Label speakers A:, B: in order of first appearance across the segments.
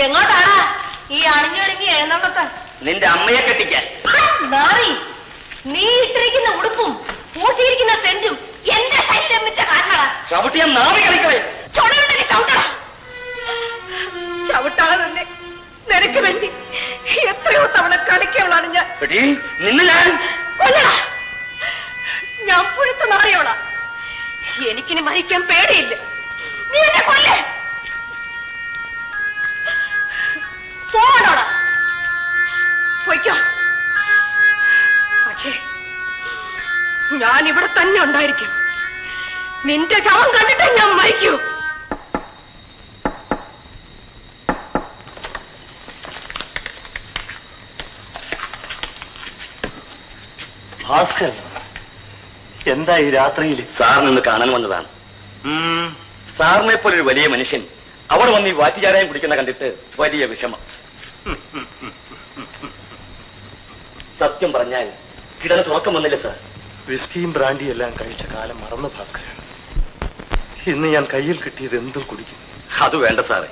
A: എങ്ങോട്ടാടാ ഈ അണിഞ്ഞൊരുങ്ങി എഴുന്നള്ളത്ത്?
B: നിന്റെ അമ്മയെ കെട്ടിക്കാൻ.
A: നീ ഇട്ടിരിക്കുന്ന ഉടുപ്പും പൂശിയിരിക്കുന്ന സെന്റും എന്റെ ശരീരം വിറ്റ കാരണടാ.
B: ചവിട്ടിയ നാവി കളിക്കളെ.
A: ചുടയുണ്ടെങ്കിൽ ചവിട്ടടാ. ചവിട്ടാതെ തന്നെ നിനക്ക് വേണ്ടി എത്രയോ തവണ കളിക്കവളാണ് ഞാൻ.
B: നിന്നെ ഞാൻ
A: കൊല്ലടാ. ഞാൻ പുഴുത്ത നാറിയവളാ. എനിക്കിനി മരിക്കാൻ പേടിയില്ല. നീ എന്നെ കൊല്ലേ. പോവാണോടാ? പൊയ്ക്കോ. പക്ഷേ ഞാൻ ഇവിടെ തന്നെ ഉണ്ടായിരിക്കും. നിന്റെ ശവം കണ്ടിട്ട് ഞാൻ മരിക്കൂ.
C: ഭാസ്കരൻ, എന്താ ഈ രാത്രിയിൽ?
B: സാറിനൊന്ന് കാണാൻ വന്നതാണ്. സാറിനെ പോലൊരു വലിയ മനുഷ്യൻ അവിടെ വന്ന് ഈ വാറ്റുചാരായം കുടിക്കുന്ന കണ്ടിട്ട് വലിയ വിഷമം. സത്യം പറഞ്ഞാൽ കിടന്ന് തുറക്കം വന്നില്ല സാർ.
C: വിസ്കിയും ബ്രാൻഡിയും എല്ലാം കഴിച്ച കാലം മറന്നു ഭാസ്കരൻ. ഇന്ന് ഞാൻ കയ്യിൽ കിട്ടിയത് എന്തും കുടിക്കും.
B: അത് വേണ്ട സാറേ.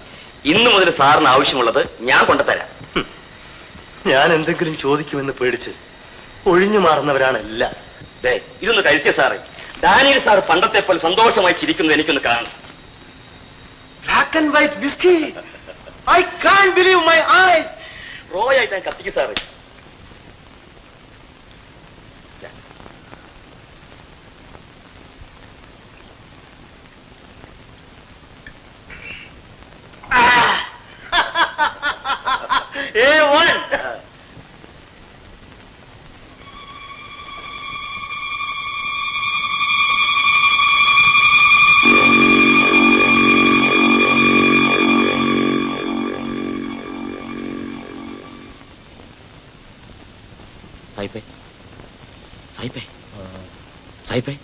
B: ഇന്നു മുതൽ സാറിന് ആവശ്യമുള്ളത് ഞാൻ കൊണ്ടുതരാം.
C: ഞാൻ എന്തെങ്കിലും ചോദിക്കുമെന്ന് പേടിച്ച് ഒഴിഞ്ഞു മാറുന്നവരാണ് എല്ലാം.
B: ഇതൊന്ന് കഴിച്ചേ സാറേ. ഡാനിയൽ സാർ പണ്ടത്തെ പോലെ സന്തോഷമായി ചിരിക്കുന്നത് എനിക്കൊന്ന് കാണണം.
C: Black and white whisky. I can't believe my eyes.
B: റോയായിട്ട് ഞാൻ കത്തിക്ക് സാറേ.
C: A1.
B: സായിപ്പേ, സായിപ്പേ, സായിപ്പേ.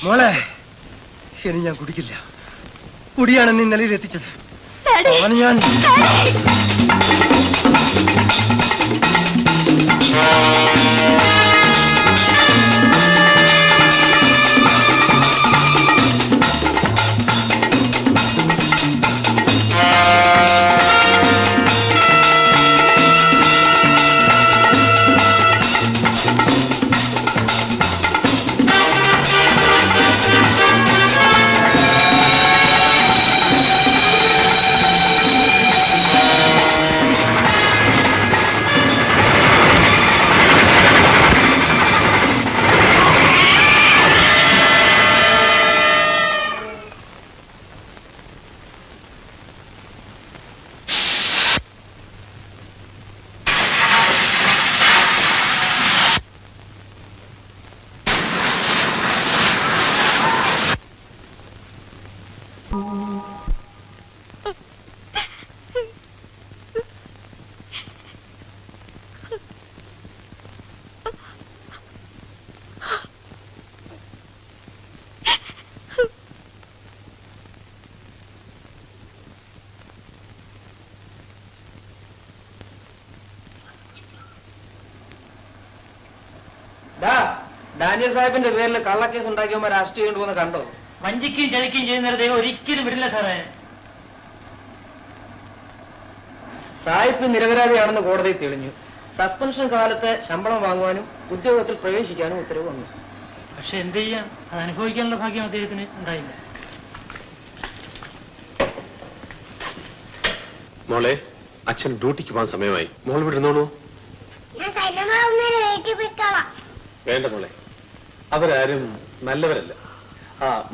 C: മോളെ, ഇനി ഞാൻ കുടിക്കില്ല. കുടിയാണ് നീ നിലയിൽ എത്തിച്ചത്. അവന് ഞാൻ
D: ഡാനിയൽ സാഹിബിന്റെ പേരിൽ കള്ളക്കേസ് ഉണ്ടാക്കിയവന്മാർ അറസ്റ്റ് ചെയ്യേണ്ടി പോകുന്ന കണ്ടോ?
E: വഞ്ചിക്കുകയും ചതിക്കുകയും ചെയ്യുന്ന ദൈവം ഒരിക്കലും വിടില്ല സാറേ.
D: സാഹിബ് നിരപരാധിയാണെന്ന് കോടതി തെളിഞ്ഞു. സസ്പെൻഷൻ കാലത്ത് ശമ്പളം വാങ്ങുവാനും ഉദ്യോഗത്തിൽ പ്രവേശിക്കാനും ഉത്തരവ് വന്നു.
E: പക്ഷെ എന്ത് ചെയ്യാം, അത് അനുഭവിക്കാനുള്ള ഭാഗ്യം അദ്ദേഹത്തിന് ഉണ്ടായില്ല.
F: മോളെ, അച്ഛൻ ഡ്യൂട്ടിക്ക് പോകാൻ സമയമായി. മോൾ ഇവിടെ ഇരുന്നോളൂ. വേണ്ട മോളെ, അവരാരും നല്ലവരല്ല.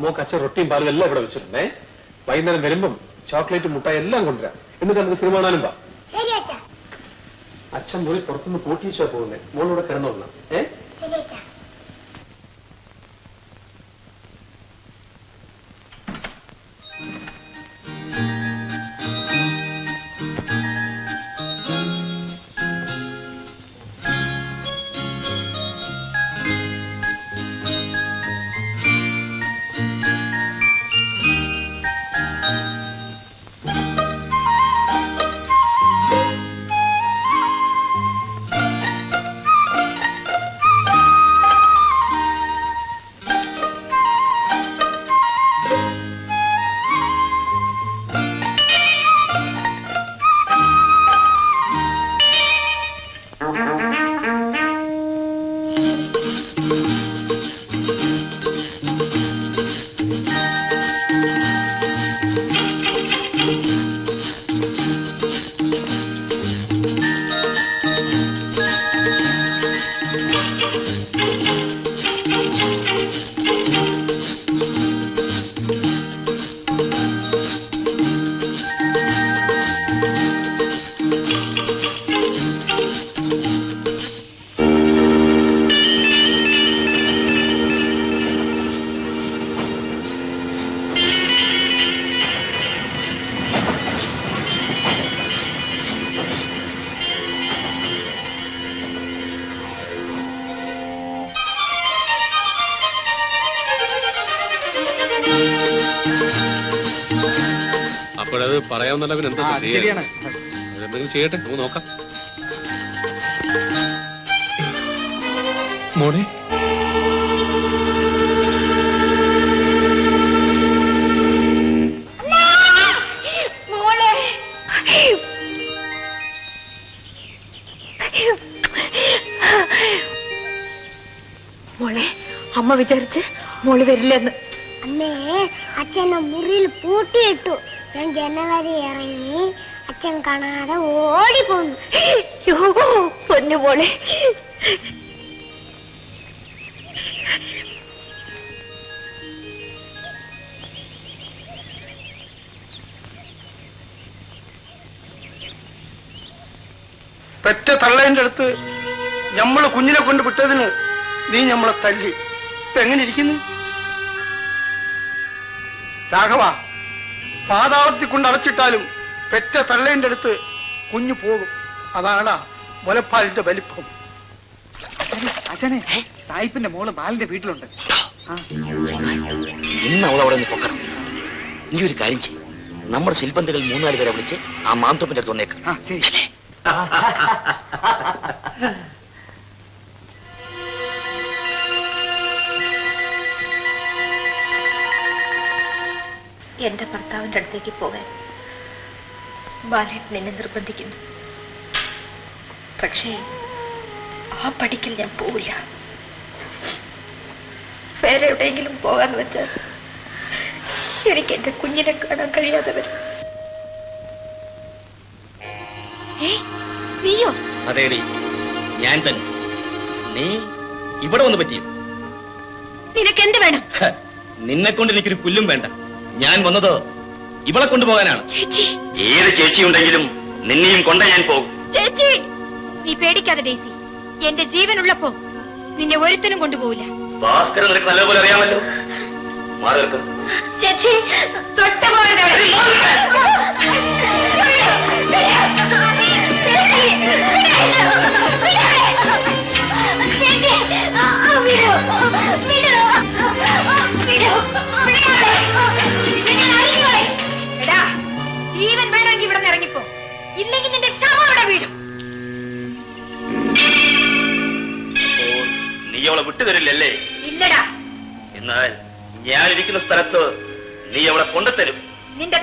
F: മോക്ക് അച്ഛൻ റൊട്ടിയും പാലും എല്ലാം ഇവിടെ വെച്ചിട്ടുണ്ടേ. വൈകുന്നേരം വരുമ്പം ചോക്ലേറ്റ് മുട്ടായി എല്ലാം കൊണ്ടുവരാം. എന്നിട്ട് നമുക്ക് സിനിമ കാണാനും പാ. അച്ഛൻ മുറി പുറത്തുനിന്ന് പൂട്ടിച്ചാ പോകുന്നേ. മോളിവിടെ കിടന്നോളണം. അപ്പോഴത് പറയാവുന്നല്ല. എന്താ എന്തെങ്കിലും ചെയ്യട്ടെ, നമുക്ക് നോക്കാം. മോനെ,
A: മോളെ, അമ്മ വിചാരിച്ച് മോള് വരില്ലെന്ന്.
G: അമ്മേ, അച്ഛനെ മുറിയിൽ പൂട്ടിയിട്ടു. ഞാൻ ജനവരി ഇറങ്ങി അച്ഛൻ കാണാതെ ഓടിപ്പോന്നു.
A: പൊന്നു മോളെ,
C: പെറ്റ തള്ളേന്റെ അടുത്ത് ഞമ്മള് കുഞ്ഞിനെ കൊണ്ട് വിട്ടതിന് നീ ഞമ്മളെ തല്ലി. ഇപ്പൊ എങ്ങനെ ഇരിക്കുന്നു രാഘവ? പാതാളത്തിൽ കൊണ്ട് അടച്ചിട്ടാലും പെറ്റ തള്ളേന്റെ അടുത്ത് കുഞ്ഞു പോകും. അതാണ് മുലപ്പാലിന്റെ വലിപ്പം.
H: അച്ഛനെ, സായിപ്പിന്റെ മോള് ബാലിന്റെ വീട്ടിലുണ്ട്.
B: ഇന്ന് അവൾ അവിടെ നിന്ന് പൊക്കണം. നീ ഒരു കാര്യം ചെയ്യും, നമ്മുടെ ശില്പന്തികൾ 3-4 പേരെ വിളിച്ച് ആ മാന്തോപ്പിന്റെ അടുത്ത് വന്നേക്കാം.
H: ശരി.
A: എന്റെ ഭർത്താവിന്റെ അടുത്തേക്ക് പോകാൻ ബാലേട്ടൻ എന്നെ നിർബന്ധിക്കുന്നു. പക്ഷേ ആ പടിക്കൽ ഞാൻ പോവില്ല. വേറെ എവിടെയെങ്കിലും പോകാന്ന് വെച്ചാൽ എനിക്ക് എന്റെ കുഞ്ഞിനെ കാണാൻ കഴിയാതെ വരും. നീയോ?
B: അതേടി, ഞാൻ തന്നെ. നീ ഇവിടെ വന്ന് പറ്റിയോ?
A: നിനക്ക് എന്ത് വേണം?
B: നിന്നെ കൊണ്ട് എനിക്കൊരു പുല്ലും വേണ്ട. ഞാൻ വന്നത് ഇവളെ കൊണ്ടുപോകാനാണ്.
A: ചേച്ചി,
B: ഏത് ചേച്ചി ഉണ്ടെങ്കിലും നിന്നെയും കൊണ്ടേ ഞാൻ പോകും.
A: ചേച്ചി, നീ പേടിക്കാതെ ഡേസി. എന്റെ ജീവനുള്ളപ്പോ നിന്നെ ഒരുത്തനും കൊണ്ടുപോകില്ല.
B: ഭാസ്കരൻ നിനക്ക് നല്ലപോലെ അറിയാമല്ലോ. മാറി നിൽക്കും.
A: ചേച്ചി, തൊട്ടുപോകരുത്. ജീവൻ വേണമെങ്കിൽ ഇവിടെ നിന്ന് ഇറങ്ങിപ്പോ, ഇല്ലെങ്കിൽ നിന്റെ ശവം അവിടെ വീഴും.
B: നീ അവളെ വിട്ടുതരില്ലല്ലേ?
A: ഇല്ലടാ.
B: എന്നാൽ ഞാനിരിക്കുന്ന സ്ഥലത്ത് നീ അവളെ കൊണ്ടുതരും.
A: നിന്റെ